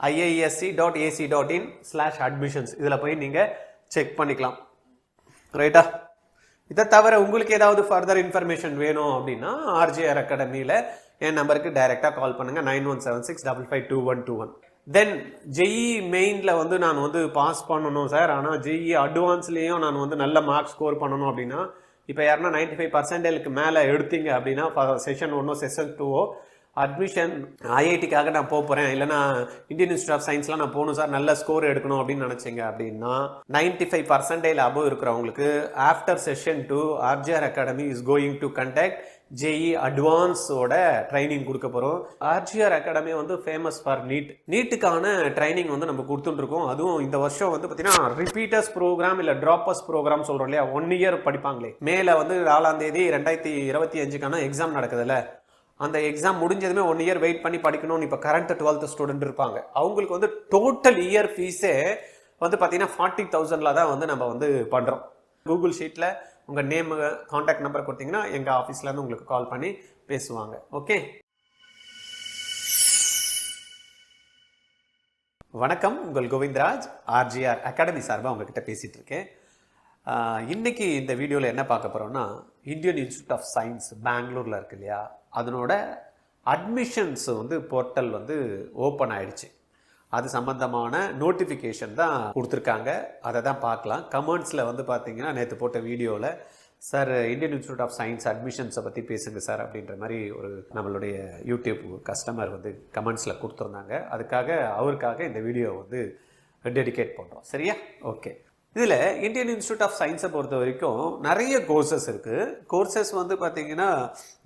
iisc.ac.in/admissions இதில் போய் நீங்கள் செக் பண்ணிக்கலாம். ரைட்டா? இதை தவிர உங்களுக்கு ஏதாவது ஃபர்தர் இன்ஃபர்மேஷன் வேணும் அப்படின்னா ஆர்ஜிஆர் அகாடமியில் என் நம்பருக்கு டைரெக்டாக கால் பண்ணுங்கள் 9176552121. தென் ஜெஇ மெயினில் வந்து நான் வந்து பாஸ் பண்ணணும் சார், ஆனால் ஜெஇ அட்வான்ஸ்லேயும் நான் வந்து நல்ல மார்க் ஸ்கோர் பண்ணணும் அப்படின்னா இப்போ யாருன்னா 95% மேலே எடுத்தீங்க அப்படின்னா செஷன் 1 செஷன் 2 அட்மிஷன் ஐஐடிக்காக நான் போகிறேன், இல்லைனா இந்தியன் இன்ஸ்டியூட் ஆஃப் சயின்ஸ்லாம் நான் போகணும் சார், நல்ல ஸ்கோர் எடுக்கணும் அப்படின்னு நினச்சிங்க அப்படின்னா 95% அபோவ் இருக்கிறவங்களுக்கு after session 2 RGR academy is going to conduct JEE அட்வான்ஸோட ட்ரைனிங் கொடுக்க போகிறோம். ஆர்ஜிஆர் அகாடமி வந்து ஃபேமஸ் ஃபார் நீட்டுக்கான ட்ரைனிங் வந்து நம்ம கொடுத்துட்டுருக்கோம். அதுவும் இந்த வருஷம் வந்து பார்த்தீங்கன்னா ரிப்பீட்டர்ஸ் ப்ரோக்ராம் இல்லை ட்ராப்பர்ஸ் ப்ரோக்ராம் சொல்கிறோம் இல்லையா, 1 இயர் படிப்பாங்களே. மேலே வந்து 4ஆம் தேதி 2025 எக்ஸாம் நடக்குதுல்ல, அந்த எக்ஸாம் முடிஞ்சதுமே 1 இயர் வெயிட் பண்ணி படிக்கணும்னு இப்போ கரண்ட் 12th ஸ்டூடெண்ட் இருப்பாங்க. அவங்களுக்கு வந்து டோட்டல் இயர் ஃபீஸே வந்து பார்த்தீங்கன்னா 40,000 தான் வந்து நம்ம வந்து பண்ணுறோம். கூகுள் ஷீட்டில் உங்கள் நேம் கான்டாக்ட் நம்பர் கொடுத்தீங்கன்னா எங்கள் ஆஃபீஸ்லேருந்து உங்களுக்கு கால் பண்ணி பேசுவாங்க. ஓகே, வணக்கம். உங்கள் கோவிந்தராஜ் ஆர்ஜிஆர் அகாடமி சார்பாக உங்ககிட்ட பேசிகிட்டு இருக்கேன். இன்னைக்கு இந்த வீடியோவில் என்ன பார்க்க போகிறோம்னா, இந்தியன் இன்ஸ்டியூட் ஆஃப் சயின்ஸ் பெங்களூரில் இருக்கு இல்லையா, அதனோட அட்மிஷன்ஸ் வந்து போர்ட்டல் வந்து ஓப்பன் ஆயிடுச்சு. அது சம்பந்தமான நோட்டிஃபிகேஷன் தான் கொடுத்துருக்காங்க, அதை தான் பார்க்கலாம். கமெண்ட்ஸில் வந்து பார்த்தீங்கன்னா நேற்று போட்ட வீடியோவில் sir Indian institute of science அட்மிஷன்ஸை பற்றி பேசுங்க சார் அப்படின்ற மாதிரி ஒரு நம்மளுடைய யூடியூப் கஸ்டமர் வந்து கமெண்ட்ஸில் கொடுத்துருந்தாங்க. அவருக்காக இந்த வீடியோ வந்து டெடிகேட் பண்ணுறோம். சரியா? ஓகே. இதில் இந்தியன் இன்ஸ்டியூட் ஆஃப் சயின்ஸை பொறுத்த வரைக்கும் நிறைய கோர்சஸ் இருக்குது. கோர்சஸ் வந்து பார்த்தீங்கன்னா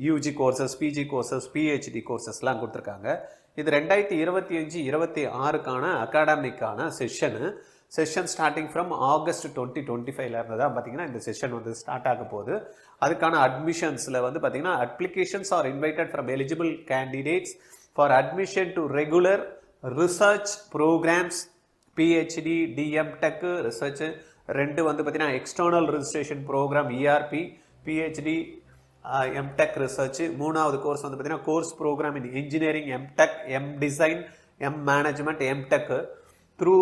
UG courses, PG courses, PhD கோர்சஸ்லாம் கொடுத்துருக்காங்க. இது 2025-26 அகாடமிக்கான செஷன் ஸ்டார்டிங் ஃப்ரம் ஆகஸ்ட் 2025 இருந்து தான் பார்த்தீங்கன்னா இந்த செஷன் வந்து ஸ்டார்ட் ஆக போகுது. அதுக்கான அட்மிஷன்ஸில் வந்து பார்த்தீங்கன்னா applications are invited from eligible candidates for admission to regular research programs, PhD, டிஎம்டெக் ரிசர்ச். 2 வந்து பார்த்தீங்கன்னா external registration program ERP, PhD, MTech research. 3வது கோர்ஸ் வந்து பார்த்தீங்கன்னா course program in engineering, MTech, M design, M management, MTech through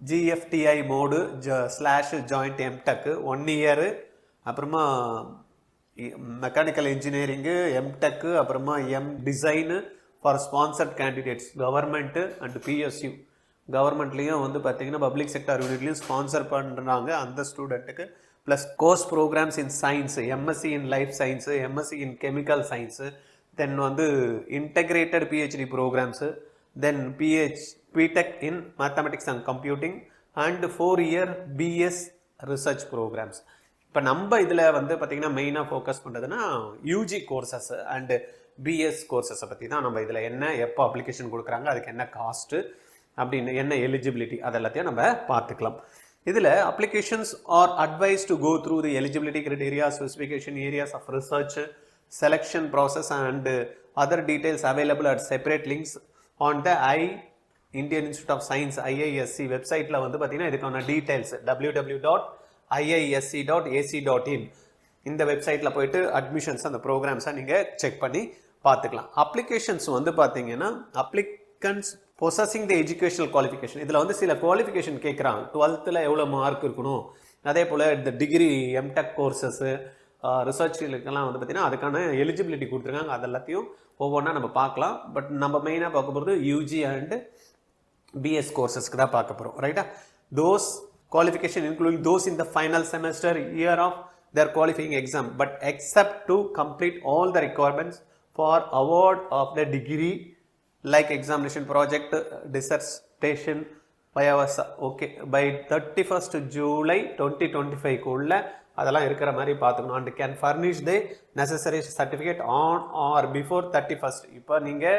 GFTI mode /joint MTech 1 year. அப்புறமா mechanical engineering, MTech, அப்புறமா M design for sponsored candidates government and PSU. கவர்மெண்ட்லேயும் வந்து பார்த்தீங்கன்னா public sector யூனிட்லேயும் sponsor பண்ணுறாங்க அந்த ஸ்டூடெண்ட்டுக்கு. Plus course programs in science, MSc in life science, MSc in chemical science, then வந்து integrated PhD programs, then BTech in mathematics and computing and 4 year BS research programs. இப்போ நம்ம இதில் வந்து பார்த்திங்கன்னா மெயினாக ஃபோக்கஸ் பண்ணுறதுன்னா யூஜி கோர்சஸ் அண்டு பிஎஸ் கோர்சஸை பற்றி தான். நம்ம இதில் என்ன, எப்போ அப்ளிகேஷன் கொடுக்குறாங்க, அதுக்கு என்ன காஸ்ட்டு, அப்படின்னு என்ன எலிஜிபிலிட்டி, அதெல்லாத்தையும் நம்ம பார்த்துக்கலாம். இதில் applications are advise to go through the eligibility criteria, specification, areas of research, selection process and other details available at separate links on the Indian institute of Science IISc வெப்சைட்டில் வந்து பார்த்தீங்கன்னா இதுக்கான டீடைல்ஸ் www.iisc.ac.in இந்த வெப்சைட்டில் போயிட்டு admissions அந்த ப்ரோக்ராம்ஸை நீங்கள் check பண்ணி பார்த்துக்கலாம். அப்ளிகேஷன்ஸ் வந்து பார்த்தீங்கன்னா அப்ளிகன்ஸ் பொசஸிங் தி எஜுகேஷனல் குவாலிஃபிகேஷன், இதில் வந்து சில குவாலிஃபிகேஷன் கேட்குறாங்க. 12th எவ்வளோ மார்க் இருக்கணும், அதே போல் இந்த டிகிரி, எம்டெக் கோர்சஸ்ஸு, ரிசர்ச்சுக்கெல்லாம் வந்து பார்த்திங்கன்னா அதுக்கான எலிஜிபிலிட்டி கொடுத்துருக்காங்க. அது எல்லாத்தையும் ஒவ்வொன்றா நம்ம பார்க்கலாம். பட் நம்ம மெயினாக பார்க்க போகிறது யூஜி அண்டு பிஎஸ் கோர்சஸ்க்கு தான் பார்க்க போகிறோம். ரைட்டா? Those qualification including those in the final semester year of their qualifying exam but except to complete all the requirements for award of the degree like examination, project, dissertation okay by 31st July 2025 குள்ள அதெல்லாம் இருக்கிற மாதிரி பார்த்துக்கணும். and can furnish the necessary certificate on or before 31st. இப்போ நீங்கள்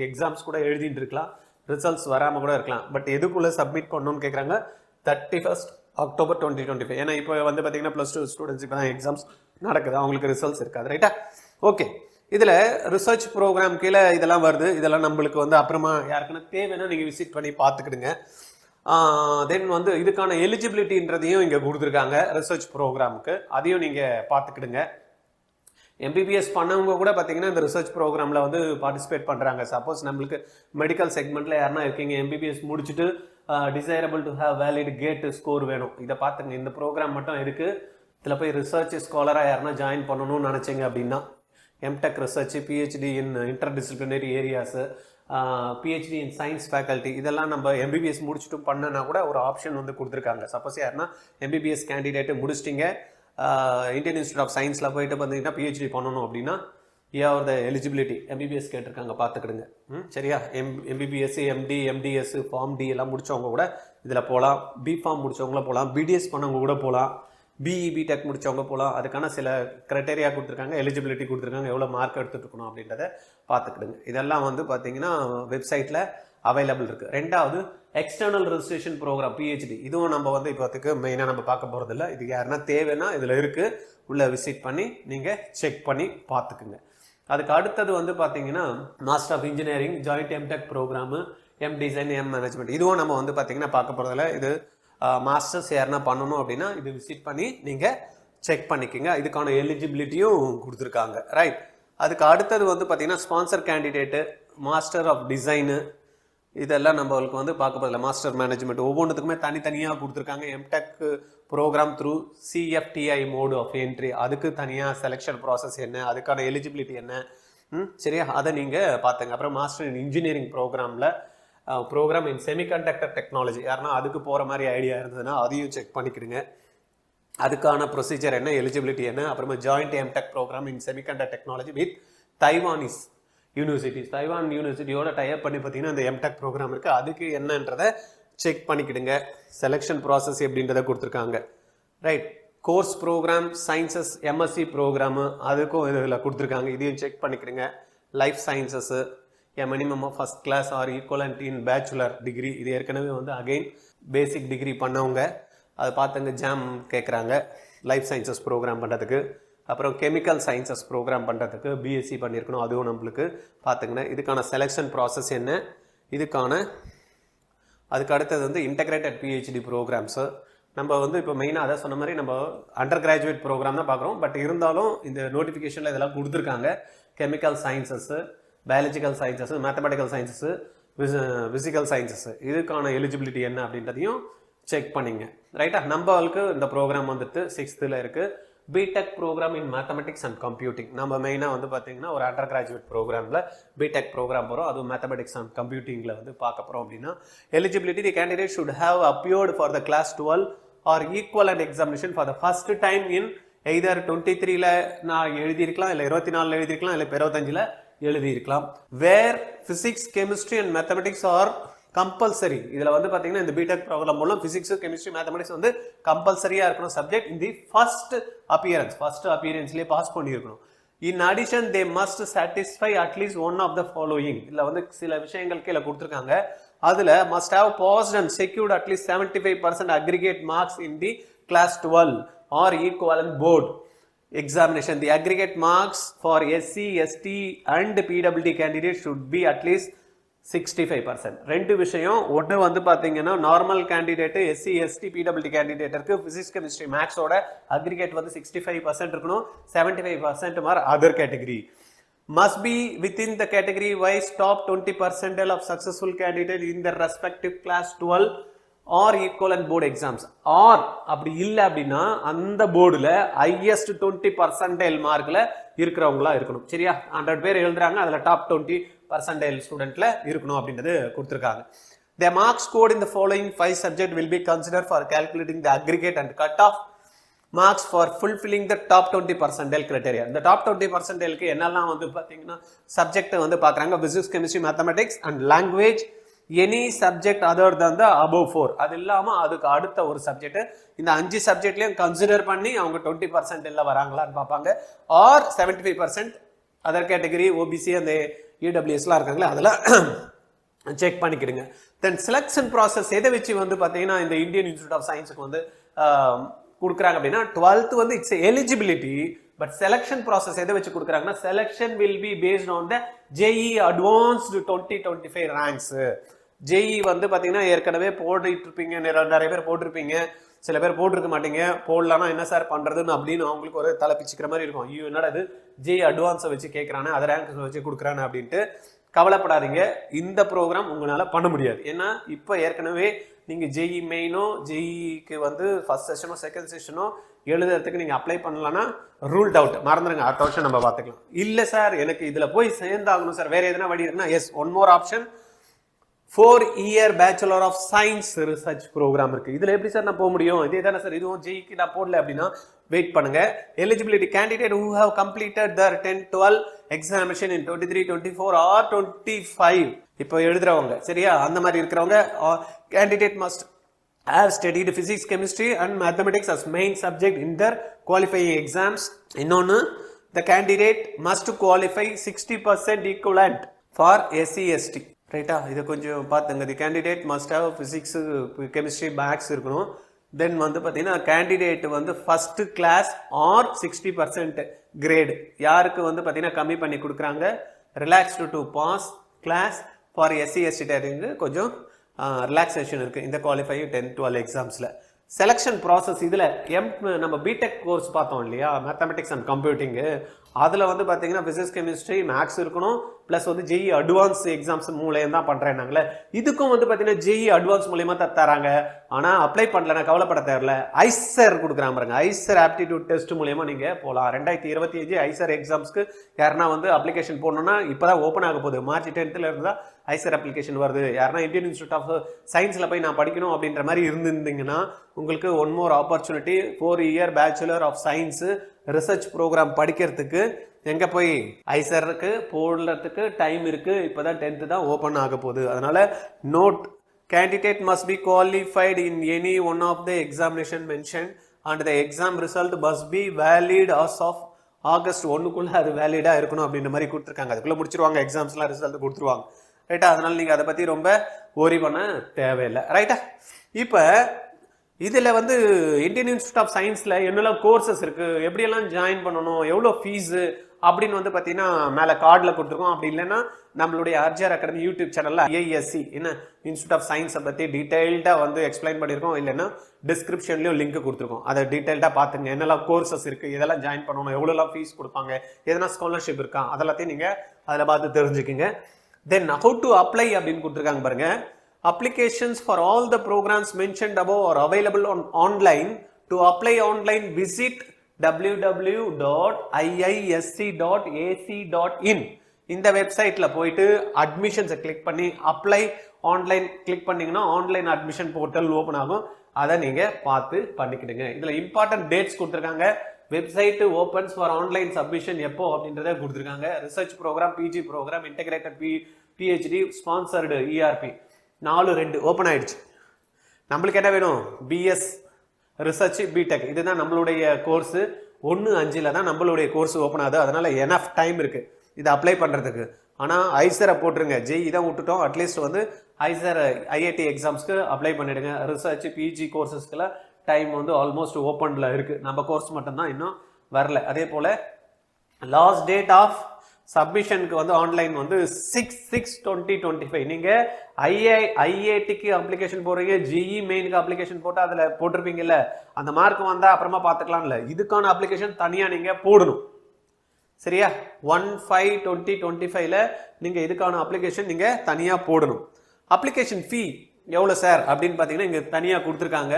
exams கூட எழுதிட்டு இருக்கலாம், ரிசல்ட்ஸ் வராமல் கூட இருக்கலாம். பட் எதுக்குள்ளே சப்மிட் பண்ணணும்னு கேட்குறாங்க, 31st October 2025. ஏன்னா இப்போ வந்து பார்த்தீங்கன்னா +2 ஸ்டூடெண்ட்ஸ் இப்போ தான் எக்ஸாம்ஸ் நடக்குது, அவங்களுக்கு ரிசல்ட்ஸ் இருக்காது. ரைட்டா? ஓகே. இதில் ரிசர்ச் ப்ரோக்ராம் கீழே இதெல்லாம் வருது. இதெல்லாம் நம்மளுக்கு வந்து அப்புறமா யாருக்குன்னா தேவைன்னா நீங்கள் விசிட் பண்ணி பார்த்துக்கிடுங்க. தென் வந்து இதுக்கான எலிஜிபிலிட்டின்றதையும் இங்கே கொடுத்துருக்காங்க ரிசர்ச் ப்ரோக்ராமுக்கு, அதையும் நீங்கள் பார்த்துக்கிடுங்க. எம்பிபிஎஸ் பண்ணவங்க கூட பார்த்தீங்கன்னா இந்த ரிசர்ச் ப்ரோக்ராமில் வந்து பார்ட்டிசிபேட் பண்ணுறாங்க. சப்போஸ் நம்மளுக்கு மெடிக்கல் செக்மெண்ட்டில் யாருன்னா இருக்கீங்க, எம்பிபிஎஸ் முடிச்சுட்டு desirable to have valid GATE score வேணும், இதை பார்த்துங்க. இந்த ப்ரோக்ராம் மட்டும் இருக்குது. இதில் போய் ரிசர்ச் ஸ்காலராக யாருன்னா ஜாயின் பண்ணணும்னு நினச்சிங்க அப்படின்னா MTech research, PhD in interdisciplinary areas, PhD in science faculty, இதெல்லாம் நம்ம எம்பிபிஎஸ் முடிச்சுட்டு பண்ணனா கூட ஒரு ஆப்ஷன் வந்து கொடுத்துருக்காங்க. சப்போஸ் யாருன்னா எம்பிபிஎஸ் கேண்டிடேட்டு முடிச்சிட்டிங்க, இந்தியன் இன்ஸ்டியூட் ஆஃப் சயின்ஸில் போயிட்டு பார்த்தீங்கன்னா பிஹெச்டி பண்ணணும் அப்படின்னா த எலிஜிபிலிட்டி எம்பிபிஎஸ் கேட்டிருக்காங்க, பார்த்துக்கிடுங்க. சரியா? MBBS, MD, MDS, Pharm D எல்லாம் முடித்தவங்க கூட இதில் போகலாம். பிஃபார்ம் முடித்தவங்கள போகலாம், பிடிஎஸ் பண்ணவங்க கூட போகலாம், பிஇ பிடெக் முடித்தவங்க போகலாம். அதுக்கான சில க்ரைட்டேரியா கொடுத்துருக்காங்க, எலிஜிபிலிட்டி கொடுத்துருக்காங்க, எவ்வளோ மார்க் எடுத்துகிட்டு இருக்கணும் அப்படின்றத பார்த்துக்கிடுங்க. இதெல்லாம் வந்து பார்த்தீங்கன்னா வெப்சைட்டில் அவைலபிள் இருக்குது. ரெண்டாவது எக்ஸ்டர்னல் ரெஜிஸ்ட்ரேஷன் ப்ரோக்ராம் பிஹெச்டி, இதுவும் நம்ம வந்து இப்போத்துக்கு மெயினாக நம்ம பார்க்க போகிறதில்ல. இது யாருன்னா தேவைன்னா இதில் இருக்குது, உள்ளே விசிட் பண்ணி நீங்கள் செக் பண்ணி பார்த்துக்குங்க. அதுக்கு அடுத்தது வந்து பார்த்தீங்கன்னா master of engineering joint MTech programme, M design, M management, இதுவும் நம்ம வந்து பார்த்தீங்கன்னா பார்க்க போகிறதில்ல. இது மாஸ்டர்ஸ் யாருன்னா பண்ணணும் அப்படின்னா இது விசிட் பண்ணி நீங்கள் செக் பண்ணிக்கோங்க. இதுக்கான எலிஜிபிலிட்டியும் கொடுத்துருக்காங்க. ரைட். அதுக்கு அடுத்தது வந்து பார்த்தீங்கன்னா sponsor candidate, master of design, இதெல்லாம் நம்மளுக்கு வந்து பார்க்க போதில்லை. மாஸ்டர் மேனேஜ்மெண்ட் ஒவ்வொன்றுத்துக்குமே தனித்தனியாக கொடுத்துருக்காங்க. MTech programme through CFTI mode of entry, அதுக்கு தனியாக செலெக்ஷன் ப்ராசஸ் என்ன, அதுக்கான எலிஜிபிலிட்டி என்ன, சரியா, அதை நீங்கள் பார்த்துங்க. அப்புறம் மாஸ்டர் இன் இன்ஜினியரிங் ப்ரோக்ராமில் ப்ரோக்ராம் இன் செமிகண்டக்டர் டெக்னாலஜி, யாருன்னா அதுக்கு போகிற மாதிரி ஐடியா இருந்ததுன்னா அதையும் செக் பண்ணிக்கிடுங்க. அதுக்கான ப்ரொசீஜர் என்ன, எலிஜிபிலிட்டி என்ன. அப்புறமா joint MTech program in semiconductor technology with Taiwanese universities, Taiwan யூனிவர்சிட்டியோட டைப் பண்ணி பார்த்தீங்கன்னா இந்த எம்டெக் ப்ரோக்ராம் இருக்குது, அதுக்கு என்னன்றதை செக் பண்ணிக்கிடுங்க. செலெக்ஷன் ப்ராசஸ் எப்படின்றத கொடுத்துருக்காங்க. Right. Course program sciences MSc program, அதுக்கும் இதில் கொடுத்துருக்காங்க, இதையும் செக் பண்ணிக்கிடுங்க. Life sciences, minimum of first class or equivalent in bachelor degree, இது ஏற்கனவே வந்து அகெயின் பேசிக் டிகிரி பண்ணவங்க அதை பார்த்துங்க. ஜாம் கேட்குறாங்க லைஃப் சயின்சஸ் ப்ரோக்ராம் பண்ணுறதுக்கு. அப்புறம் கெமிக்கல் சயின்சஸ் ப்ரோக்ராம் பண்ணுறதுக்கு பிஎஸ்சி பண்ணியிருக்கணும், அதுவும் நம்மளுக்கு பார்த்துங்கன்னா. இதுக்கான செலெக்ஷன் ப்ராசஸ் என்ன, இதுக்கான அதுக்கு அடுத்தது வந்து இன்டகிரேட்டட் பிஹெச்டி ப்ரோக்ராம்ஸு. நம்ம வந்து இப்போ மெயினாக அதை சொன்ன மாதிரி நம்ம அண்டர் கிராஜுவேட் ப்ரோக்ராம் தான் பார்க்குறோம். பட் இருந்தாலும் இந்த நோட்டிஃபிகேஷனில் இதெல்லாம் கொடுத்துருக்காங்க. Chemical sciences, biological sciences, mathematical sciences, physical sciences, இதுக்கான எலிஜிபிலிட்டி என்ன அப்படின்றதையும் செக் பண்ணிங்க. ரைட்டா? நம்மளுக்கு இந்த ப்ரோக்ராம் வந்துட்டு 6th இருக்குது. BTech program in mathematics and computing, நம்ம மெயினாக வந்து பார்த்தீங்கன்னா ஒரு அண்டர் கிராஜுவேட் ப்ரோக்ராமில் பிடெக் ப்ரோக்ராம் போகிறோம், அதுவும் மேத்தமெட்டிக்ஸ் அண்ட் கம்ப்யூட்டிங்கில் வந்து பார்க்க போகிறோம். அப்படின்னா eligibility, the candidate should have appeared for the class 12 or equivalent examination for the first time in either 23ல் நான் எழுதியிருக்கலாம், இல்லை 24ல் எழுதியிருக்கலாம், இல்லை 25ல் எழுதியிருக்கலாம். Where physics, chemistry and mathematics are compulsory. இதில் வந்து பார்த்தீங்கன்னா இந்த பிடெக் ப்ரோக்ராம் மூலம் பிசிக்ஸ், கெமிஸ்ட்ரி, மேத்தமெட்டிக்ஸ் வந்து கம்பல்சரியாக இருக்கணும் சப்ஜெக்ட் இன் தி ஃபர்ஸ்ட் அப்பியரன்ஸ்லேயே பாஸ் பண்ணியிருக்கணும். In addition they must satisfy at least one of the following, இதில் வந்து சில விஷயங்கள் கீழே கொடுத்துருக்காங்க. அதில் must have passed and secured at least 75% aggregate marks in the class 12 or equivalent board examination. The aggregate marks for SC, ST and PWD candidates should be at least 65%. ரெண்டு விஷயம். ஒன்று வந்து பார்த்தீங்கன்னா நார்மல் கேண்டிடேட்டு எஸ்சி, எஸ்டி, பிடபிள்யூடி கேண்டிடேட்டருக்கு physics, chemistry, மேக்ஸோட aggregate வந்து 65% இருக்கணும். 75% மார் other category. Must be within the category wise top 20% of successful candidate in the respective class 12 or equivalent board exams. Or அப்படி இல்லை அப்படின்னா அந்த போர்டில் ஹையஸ்ட் 20% மார்க்கில் இருக்கிறவங்களா இருக்கணும். சரியா? 100 பேர் எழுதுறாங்க, அதில் டாப் 20% ஸ்டூடெண்ட்ல இருக்கணும் அப்படின்றது கொடுத்துருக்காங்க. The marks scored in the following 5 subjects will be considered for calculating the aggregate and cut-off marks for fulfilling the top 20% criteria. இந்த டாப் 20%க்கு என்னெல்லாம் வந்து பார்த்தீங்கன்னா சப்ஜெக்ட் வந்து பார்க்குறாங்க, physics, chemistry, mathematics and language, any subject other than the above 4. அது இல்லாமல் அதுக்கு அடுத்த ஒரு சப்ஜெக்ட். இந்த 5 சப்ஜெக்ட்லையும் கன்சிடர் பண்ணி அவங்க 20% எல்லாம் வராங்களான்னு பார்ப்பாங்க. ஆர் 75% அதர் கேட்டகரி, ஓபிசி, அந்த இடபிள்யூஎஸ்லாம் இருக்காங்களே அதெல்லாம் செக் பண்ணிக்கிடுங்க. தென் செலக்ஷன் ப்ராசஸ் எதை வச்சு வந்து பார்த்தீங்கன்னா இந்த இந்தியன் இன்ஸ்டியூட் ஆஃப் சயின்ஸுக்கு வந்து கொடுக்குறாங்க அப்படின்னா 12th வந்து it's eligibility. But selection process எதை வச்சு கொடுக்குறாங்கன்னா selection will be based on the JEE advanced 2025 ranks. JEE வந்து பார்த்தீங்கன்னா ஏற்கனவே போட்டுட்டு இருப்பீங்க, நிறைய பேர் போட்டிருப்பீங்க. சில பேர் போட்டிருக்க மாட்டீங்க, போடலாம்னா என்ன சார் பண்ணுறதுன்னு அப்படின்னு அவங்களுக்கு ஒரு தலை பிச்சுக்கிற மாதிரி இருக்கும். ஐயோ என்னடா இது ஜேஇ அட்வான்ஸை வச்சு கேட்குறானே, அதை ரேங்க் வச்சு கொடுக்குறானே அப்படின்ட்டு கவலைப்படாதீங்க. இந்த ப்ரோக்ராம் உங்களால் பண்ண முடியாது. ஏன்னா இப்போ ஏற்கனவே நீங்கள் ஜேஇ மெயினோ ஜேஇக்கு வந்து ஃபர்ஸ்ட் செஷனோ செகண்ட் செஷனோ எழுதுறதுக்கு நீங்கள் அப்ளை பண்ணலான்னா ரூல்ட் அவுட், மறந்துடுங்க, அடுத்த வருஷம் நம்ம பார்த்துக்கலாம். இல்லை சார் எனக்கு இதில் போய் சேர்ந்தாகணும் சார், வேறு எதனா வழி இருக்குன்னா yes, one more option, 4-year bachelor of science research programme இருக்கு. இதுல எப்படி சார் நான் போக முடியும்? இதே தானே சார், இதுவும் ஜேஇக்கு நான் போடல அப்படின்னா வெயிட் பண்ணுங்க. Eligibility candidate who have completed their 10-12 examination in 23, 24 or 25. இப்போ எழுதுறவங்க சரியா, அந்த மாதிரி இருக்கிறவங்க candidate must have studied physics, chemistry and mathematics as main subject in their qualifying exams. இன்னொன்னு, the candidate must qualify 60% equivalent for SC/ST. ரைட்டா, இதை கொஞ்சம் பார்த்துங்க. The candidate must have physics, chemistry, maths இருக்கணும். தென் வந்து பார்த்தீங்கன்னா கேண்டிடேட் வந்து first class R 60% grade. யாருக்கு வந்து பார்த்தீங்கன்னா கம்மி பண்ணி கொடுக்குறாங்க, relaxed to pass class for SC/ST டேரிங்கு கொஞ்சம் ரிலாக்ஸேஷன் இருக்குது இந்த குவாலிஃபை 10-12 எக்ஸாம்ஸில். செலெக்ஷன் ப்ராசஸ் இதில் நம்ம பிடெக் கோர்ஸ் பார்த்தோம் இல்லையா, மேத்தமெட்டிக்ஸ் அண்ட் கம்ப்யூட்டிங்கு, அதில் வந்து பார்த்தீங்கன்னா ஃபிசிக்ஸ், கெமிஸ்ட்ரி, மேக்ஸ் இருக்கணும். ப்ளஸ் வந்து ஜேஇ அட்வான்ஸ் எக்ஸாம்ஸ் மூலியம் தான் பண்ணுறேன்னாங்களே, இதுக்கும் வந்து பார்த்தீங்கன்னா ஜேஇ அட்வான்ஸ் மூலியமாக தான் தராங்க. ஆனால் அப்ளை பண்ணலன்னா கவலைப்பட தேவையில்ல, ஐசர் கொடுக்குறாங்க பாருங்க, ஐசர் ஆப்டிடியூட் டெஸ்ட் மூலியமா நீங்கள் போகலாம். 2025 ஐசர் எக்ஸாம்ஸ்க்கு யாருன்னா வந்து அப்ளிகேஷன் போடணும்னா இப்போ தான் ஓப்பன் ஆக போகுது. மார்ச் 10th இருந்தால் ஐசர் அப்ளிகேஷன் வருது. யாருன்னா இந்தியன் இன்ஸ்டியூட் ஆஃப் சயின்ஸில் போய் நான் படிக்கணும் அப்படின்ற மாதிரி இருந்திருந்தீங்கன்னா உங்களுக்கு one more opportunity, 4-year bachelor of science research programme படிக்கிறதுக்கு எங்க போய் ஐசருக்கு போடுறதுக்கு டைம் இருக்கு. இப்போதான் 10th தான் ஓப்பன் ஆக போகுது. அதனால note, candidate must be qualified in any one of the examination mentioned and the exam result must be valid as of August 1க்குள்ள அது வேலிடா இருக்கணும் அப்படின்ற மாதிரி கொடுத்துருக்காங்க. அதுக்குள்ள முடிச்சிருவாங்க, எக்ஸாம்ஸ்லாம் ரிசல்ட் கொடுத்துருவாங்க. ரைட்டா, அதனால நீங்க அதை பத்தி ரொம்ப ஓரி பண்ண தேவையில்லை. ரைட்டா, இப்போ இதில் வந்து இந்தியன் இன்ஸ்டியூட் ஆஃப் சயின்ஸில் என்னெல்லாம் கோர்சஸ் இருக்குது, எப்படியெல்லாம் ஜாயின் பண்ணணும், எவ்வளோ ஃபீஸு அப்படின்னு வந்து பார்த்தீங்கன்னா மேலே கார்டில் கொடுத்துருக்கோம். அப்படி இல்லைன்னா நம்மளுடைய ஆர்ஜிஆர் அகாடமி யூடியூப் சேனலில் ஐஐஎஸ்சி என்ன இன்ஸ்டியூட் ஆஃப் சயின்ஸை பற்றி டீட்டெயில்டாக வந்து எக்ஸ்பிளைன் பண்ணியிருக்கோம். இல்லைன்னா டிஸ்கிரிப்ஷன்லேயும் லிங்க் கொடுத்துருக்கோம். அதை டீட்டெயில்டாக பார்த்துங்க. என்னெல்லாம் கோர்சஸ் இருக்குது, இதெல்லாம் ஜாயின் பண்ணணும், எவ்வளோலாம் ஃபீஸ் கொடுப்பாங்க, எதனா ஸ்காலர்ஷிப் இருக்கா, அதெல்லாத்தையும் நீங்கள் அதில் பார்த்து தெரிஞ்சுக்குங்க. தென் how to apply அப்படின்னு கொடுத்துருக்காங்க பாருங்க. Applications for all the programs mentioned above are available on online. To apply online, visit www.iisc.ac.in. இந்த வெப்சைட்ல போயிட்டு அட்மிஷன்ஸை கிளிக் பண்ணி அப்ளை ஆன்லைன் கிளிக் பண்ணீங்கன்னா ஆன்லைன் அட்மிஷன் போர்ட்டல் ஓப்பன் ஆகும். அதை நீங்க பார்த்து பண்ணிக்கிடுங்க. இதுல இம்பார்ட்டன்ட் டேட்ஸ் கொடுத்துருக்காங்க. Website opens for online submission எப்போ அப்படின்றத கொடுத்துருக்காங்க. Research programme, PG programme, integrated PhD, sponsored ERP 4-2 open ஆயிடுச்சு. நம்மளுக்கு என்ன வேணும், பிஎஸ் ரிசர்ச் பிடெக், இதுதான் நம்மளுடைய கோர்ஸ். 1-5 தான் நம்மளுடைய கோர்ஸ் ஓப்பன் ஆகுது. அதனால எனஃப் டைம் இருக்கு இதை அப்ளை பண்றதுக்கு. ஆனால் ஐசரை போட்டுருங்க, ஜேஇ தான் விட்டுட்டோம். அட்லீஸ்ட் வந்து ஐசர் ஐஐடி எக்ஸாம்ஸ்க்கு அப்ளை பண்ணிடுங்க. ரிசர்ச் பிஜி கோர்சஸ்க்குலாம் டைம் வந்து ஆல்மோஸ்ட் ஓப்பன்ல இருக்கு. நம்ம கோர்ஸ் மட்டும்தான் இன்னும் வரல. அதே போல லாஸ்ட் டேட் ஆஃப் சப்மிஷனுக்கு வந்து ஆன்லைன் வந்து 6/6/2025. நீங்க ஐஐடிக்கு அப்ளிகேஷன் போடுறீங்க, ஜிஇ மெயினுக்கு அப்ளிகேஷன் போட்டு அதுல போட்டிருப்பீங்கல்ல, அந்த மார்க் வந்தா அப்புறமா பார்த்துக்கலாம்ல, இதுக்கான அப்ளிகேஷன் தனியா நீங்க போடணும். சரியா, 1/5/2025ல நீங்க இதுக்கான அப்ளிகேஷன் நீங்க தனியா போடணும். அப்ளிகேஷன் ஃபீ எவ்வளவு சார் அப்படின்னு பாத்தீங்கன்னா இங்க தனியா கொடுத்துருக்காங்க.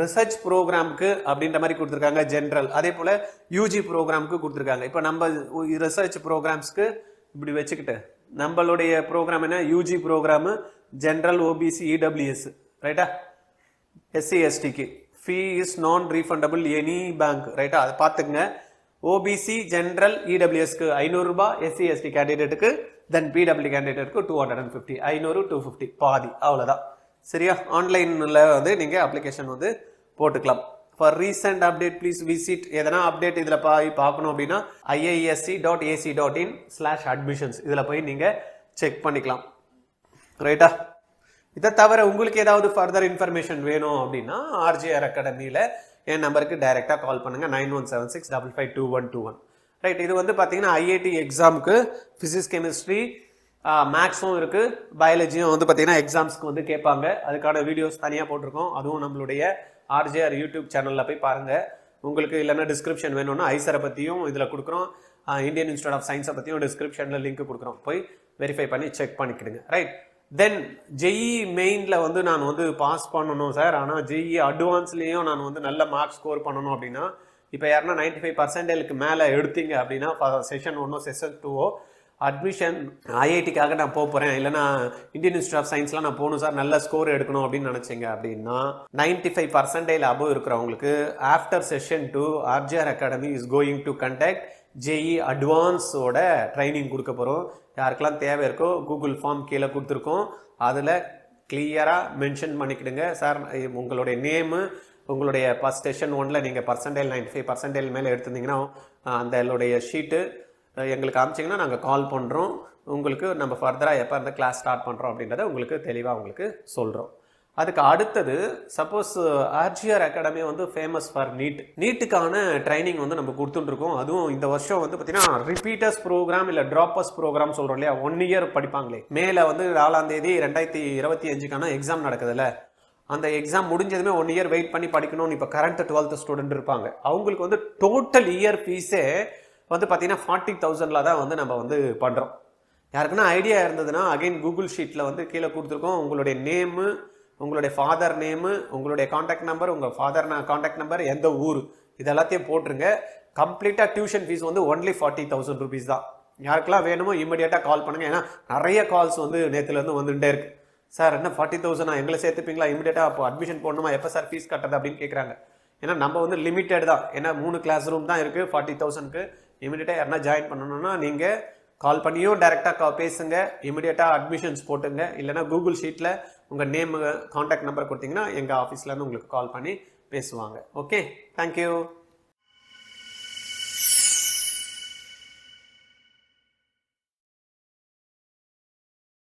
ரிசர்ச் ப்ரோக்ராம்க்கு அப்படின்ற மாதிரி கொடுத்துருக்காங்க ஜென்ரல். அதே போல யூஜி ப்ரோக்ராம்க்கு கொடுத்துருக்காங்க. இப்போ நம்ம ரிசர்ச் ப்ரோக்ராம்ஸ்க்கு இப்படி வச்சுக்கிட்டு நம்மளுடைய ப்ரோக்ராம் என்ன, UG program, general, OBC, EWS, ரைட்டா. SC/STக்கு fee is non refundable any bank, ரைட்டா, அதை பார்த்துக்குங்க. ஓபிசி, ஜென்ரல், இடபிள்யூஎஸ்க்கு 500 ரூபாய், SC/ST கேண்டிடேட்டுக்கு, தென் பிடபிள்யூ கேண்டிடேட்டுக்கு 250, 500, 250 பாதி, அவ்வளோதான். சரியா, ஆன்லைன்ல வந்து நீங்க அப்ளிகேஷன் வந்து போட்டுக்கலாம். For recent update please visit. எதனா அப்டேட் இதுல போய் பார்க்கணும் அப்படின்னா iisc.ac.in/admissions இதுல போய் நீங்க செக் பண்ணிக்கலாம். ரைட்டா, இதை தவிர உங்களுக்கு ஏதாவது ஃபர்தர் இன்ஃபர்மேஷன் வேணும் அப்படின்னா ஆர்ஜிஆர் அகாடமியில என் நம்பருக்கு டைரக்டா கால் பண்ணுங்க, 9176552121. ரைட், இது வந்து பாத்தீங்கன்னா ஐஐடி எக்ஸாமுக்கு பிசிக்ஸ், கெமிஸ்ட்ரி, மேக்ஸும் இருக்கு, பயாலஜியும் வந்து பார்த்தீங்கன்னா எக்ஸாம்ஸ்க்கு வந்து கேட்பாங்க. அதுக்கான வீடியோஸ் தனியாக போட்டிருக்கோம். அதுவும் நம்மளுடைய ஆர்ஜேஆர் யூடியூப் சேனலில் போய் பாருங்கள். உங்களுக்கு இல்லைன்னா டிஸ்கிரிப்ஷன் வேணும்னா ஐசரை பற்றியும் இதில் கொடுக்குறோம், இந்தியன் இன்ஸ்டியூட் ஆஃப் சயின்ஸை பற்றியும் டிஸ்கிரிப்ஷனில் லிங்க் கொடுக்குறோம், போய் வெரிஃபை பண்ணி செக் பண்ணிக்கிடுங்க. ரைட். தென் ஜெஇ மெயினில் வந்து நான் வந்து பாஸ் பண்ணணும் சார், ஆனால் ஜெஇ அட்வான்ஸ்லேயும் நான் வந்து நல்ல மார்க் ஸ்கோர் பண்ணணும் அப்படின்னா, இப்போ யாருன்னா 95% மேலே எடுத்தீங்க அப்படின்னா செஷன் 1 செஷன் 2 அட்மிஷன் ஐஐடிக்காக நான் போகிறேன், இல்லைனா இந்தியன் இன்ஸ்டியூட் ஆஃப் சயின்ஸ்லாம் நான் போகணும் சார், நல்ல ஸ்கோர் எடுக்கணும் அப்படின்னு நினச்சிங்க அப்படின்னா 95% அபோவ் இருக்கிறவங்களுக்கு after session 2 RGR academy is going to conduct JEE அட்வான்ஸோட ட்ரைனிங் கொடுக்க போகிறோம். யாருக்கெல்லாம் தேவை இருக்கோ கூகுள் ஃபார்ம் கீழே கொடுத்துருக்கோம், அதில் கிளியராக மென்ஷன் பண்ணிக்கிடுங்க. சார் உங்களுடைய நேமு, உங்களுடைய ஃபஸ்ட் செஷன் 1 நீங்கள் பர்சன்டேஜ் 95% மேலே எடுத்திருந்தீங்கன்னா அந்த ஷீட்டு எங்களுக்கு காமிச்சிங்கன்னா நாங்கள் கால் பண்ணுறோம், உங்களுக்கு நம்ம ஃபர்தராக எப்போ இருந்து கிளாஸ் ஸ்டார்ட் பண்ணுறோம் அப்படின்றத உங்களுக்கு தெளிவாக உங்களுக்கு சொல்கிறோம். அதுக்கு அடுத்தது சப்போஸ் ஆர்ஜிஆர் அகாடமி வந்து ஃபேமஸ் ஃபார் நீட்டுக்கான ட்ரைனிங் வந்து நம்ம கொடுத்துட்டுருக்கோம். அதுவும் இந்த வருஷம் வந்து பார்த்தீங்கன்னா ரிப்பீட்டர்ஸ் ப்ரோக்ராம் இல்லை ட்ராப்பர்ஸ் ப்ரோக்ராம் சொல்கிறோம் இல்லையா, 1 இயர் படிப்பாங்களே. மேலே வந்து 4ஆம் தேதி 2025க்கான எக்ஸாம் நடக்குதுல்ல, அந்த எக்ஸாம் முடிஞ்சதுமே 1 இயர் வெயிட் பண்ணி படிக்கணும்னு இப்போ கரண்ட் 12th ஸ்டூடெண்ட் இருப்பாங்க. அவங்களுக்கு வந்து டோட்டல் இயர் ஃபீஸே வந்து பார்த்தீங்கன்னா 40,000 தான் வந்து நம்ம வந்து பண்ணுறோம். யாருக்குன்னா ஐடியா இருந்ததுன்னா அகைன் கூகுள் ஷீட்டில் வந்து கீழே கொடுத்துருக்கோம், உங்களுடைய நேமு, உங்களுடைய ஃபாதர் நேமு, உங்களுடைய காண்டாக்ட் நம்பர், உங்கள் ஃபாதர் காண்டாக்ட் நம்பர், எந்த ஊர், இது எல்லாத்தையும் போட்டுருங்க. கம்ப்ளீட்டாக டியூஷன் ஃபீஸ் வந்து ஒன்லி 40,000 rupees தான். யாருக்கெல்லாம் வேணுமோ இமீடியட்டாக கால் பண்ணுங்கள். ஏன்னா நிறைய கால்ஸ் வந்து நேற்றுலேருந்து வந்துகிட்டே இருக்கு. சார் என்ன 40,000 எங்களை சேர்த்துப்பீங்களா, இமீடியட்டாக அப்போ அட்மிஷன் போடணுமா, எப்போ சார் ஃபீஸ் கட்டுறது அப்படின்னு கேட்குறாங்க. ஏன்னா நம்ம வந்து லிமிட்டட் தான், ஏன்னா 3 கிளாஸ் ரூம் தான் இருக்குது 40,000க்கு. இமீடியட்டாக யாருன்னா ஜாயின் பண்ணணும்னா நீங்கள் கால் பண்ணியும் டைரெக்டாக பேசுங்க, இமீடியட்டாக அட்மிஷன்ஸ் போட்டுங்க. இல்லைனா கூகுள் ஷீட்டில் உங்கள் நேமு காண்டாக்ட் நம்பர் கொடுத்தீங்கன்னா எங்கள் ஆஃபீஸ்லேருந்து உங்களுக்கு கால் பண்ணி பேசுவாங்க. Okay, thank you.